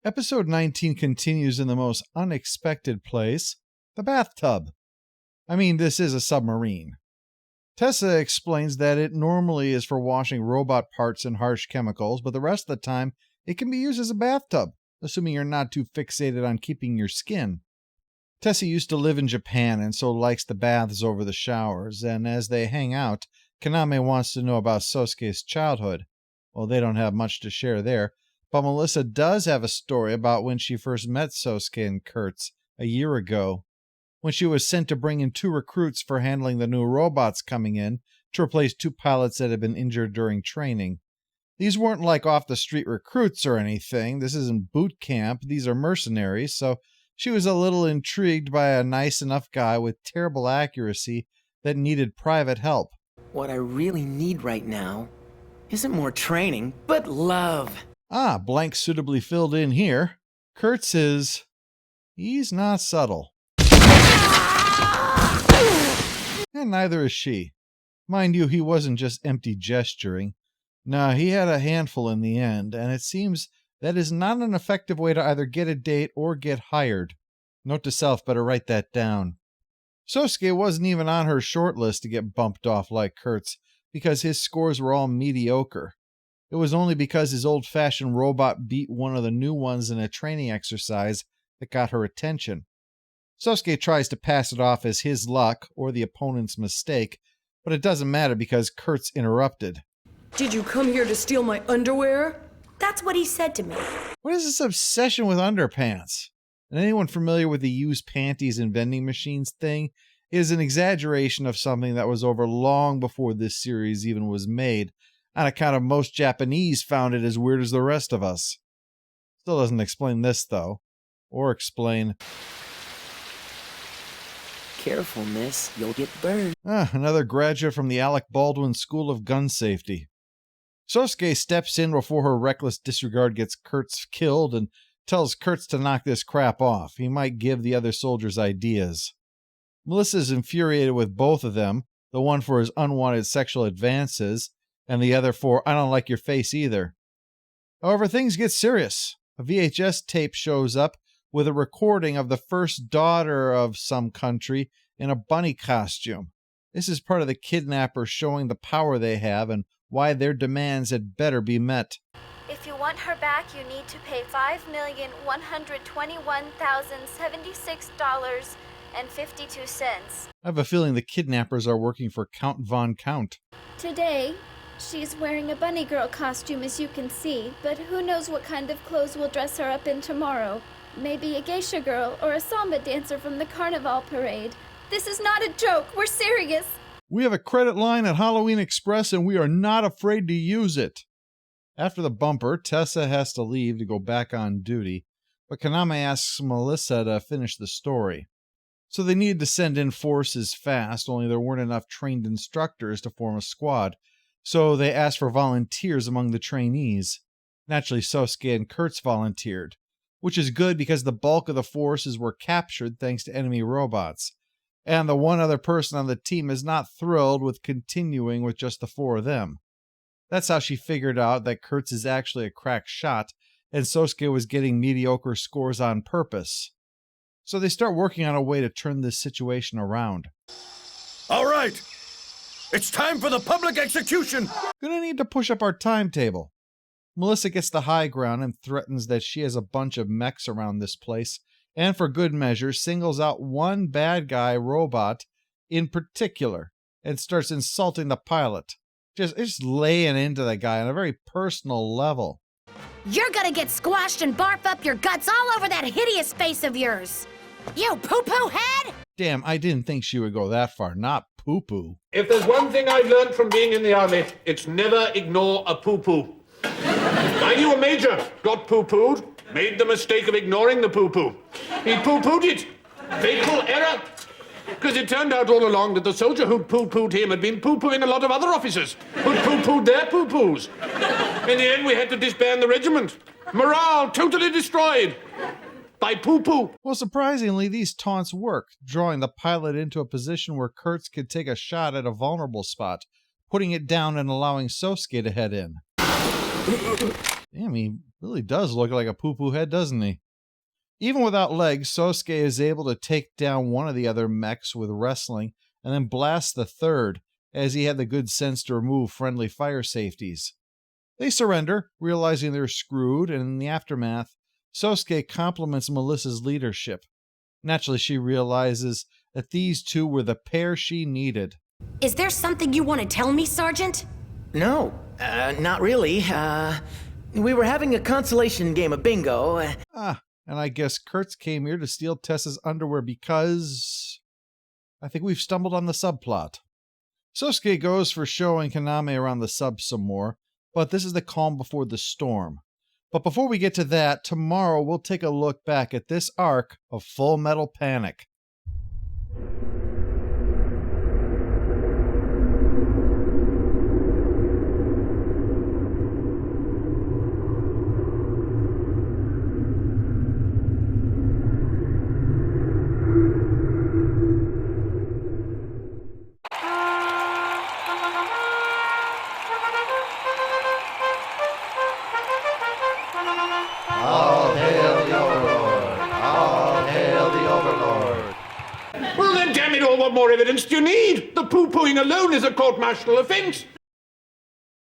Episode 19 continues in the most unexpected place, the bathtub. I mean, this is a submarine. Tessa explains that it normally is for washing robot parts and harsh chemicals, but the rest of the time it can be used as a bathtub, assuming you're not too fixated on keeping your skin. Tessa used to live in Japan and so likes the baths over the showers, and as they hang out, Kaname wants to know about Sosuke's childhood. Well, they don't have much to share there, but Melissa does have a story about when she first met Sosuke and Kurtz a year ago, when she was sent to bring in 2 recruits for handling the new robots coming in to replace 2 pilots that had been injured during training. These weren't like off-the-street recruits or anything. This isn't boot camp. These are mercenaries, so she was a little intrigued by a nice enough guy with terrible accuracy that needed private help. What I really need right now isn't more training, but love. Blank suitably filled in here. Kurtz is... he's not subtle. And neither is she. Mind you, he wasn't just empty gesturing. No, he had a handful in the end, and it seems that is not an effective way to either get a date or get hired. Note to self, better write that down. Sosuke wasn't even on her short list to get bumped off like Kurtz, because his scores were all mediocre. It was only because his old-fashioned robot beat one of the new ones in a training exercise that got her attention. Sosuke tries to pass it off as his luck or the opponent's mistake, but it doesn't matter because Kurtz interrupted. Did you come here to steal my underwear? That's what he said to me. What is this obsession with underpants? And anyone familiar with the used panties in vending machines thing is an exaggeration of something that was over long before this series even was made, on account of most Japanese found it as weird as the rest of us. Still doesn't explain this, though. Or explain... Careful, miss. You'll get burned. Another graduate from the Alec Baldwin School of Gun Safety. Sosuke steps in before her reckless disregard gets Kurtz killed and tells Kurtz to knock this crap off. He might give the other soldiers ideas. Melissa's infuriated with both of them, the one for his unwanted sexual advances, and the other for, I don't like your face either. However, things get serious. A VHS tape shows up with a recording of the first daughter of some country in a bunny costume. This is part of the kidnappers showing the power they have and why their demands had better be met. If you want her back, you need to pay $5,121,076.52. I have a feeling the kidnappers are working for Count Von Count. Today, she's wearing a bunny girl costume, as you can see, but who knows what kind of clothes will dress her up in tomorrow. Maybe a geisha girl or a samba dancer from the carnival parade. This is not a joke. We're serious. We have a credit line at Halloween Express and we are not afraid to use it. After the bumper, Tessa has to leave to go back on duty, but Kaname asks Melissa to finish the story. So they needed to send in forces fast, only there weren't enough trained instructors to form a squad, so they asked for volunteers among the trainees. Naturally, Sosuke and Kurtz volunteered, which is good because the bulk of the forces were captured thanks to enemy robots, and the one other person on the team is not thrilled with continuing with just the 4 of them. That's how she figured out that Kurtz is actually a crack shot, and Sosuke was getting mediocre scores on purpose. So they start working on a way to turn this situation around. All right! It's time for the public execution! Gonna need to push up our timetable. Melissa gets the high ground and threatens that she has a bunch of mechs around this place, and for good measure singles out one bad guy robot in particular and starts insulting the pilot. Just laying into the guy on a very personal level. You're gonna get squashed and barf up your guts all over that hideous face of yours. You poo-poo head! Damn, I didn't think she would go that far. Not poo-poo. If there's one thing I've learned from being in the army, it's never ignore a poo-poo. I knew a major got poo-pooed, made the mistake of ignoring the poo-poo. He poo-pooed it. Fatal error. Because it turned out all along that the soldier who'd poo-pooed him had been poo-pooing a lot of other officers who'd poo-pooed their poo-poos. In the end, we had to disband the regiment. Morale totally destroyed by poo-poo. Well, surprisingly, these taunts worked, drawing the pilot into a position where Kurtz could take a shot at a vulnerable spot, putting it down and allowing Sosuke to head in. Damn, he really does look like a poo-poo head, doesn't he? Even without legs, Sosuke is able to take down one of the other mechs with wrestling and then blast the third, as he had the good sense to remove friendly fire safeties. They surrender, realizing they're screwed, and in the aftermath, Sosuke compliments Melissa's leadership. Naturally, she realizes that these two were the pair she needed. Is there something you want to tell me, Sergeant? No, not really. We were having a consolation game of bingo. And I guess Kurtz came here to steal Tessa's underwear because... I think we've stumbled on the subplot. Sosuke goes for showing Kaname around the sub some more, but this is the calm before the storm. But before we get to that, tomorrow we'll take a look back at this arc of Full Metal Panic. All hail the Overlord! All hail the Overlord! Well then, damn it all, what more evidence do you need? The poo-pooing alone is a court-martial offense.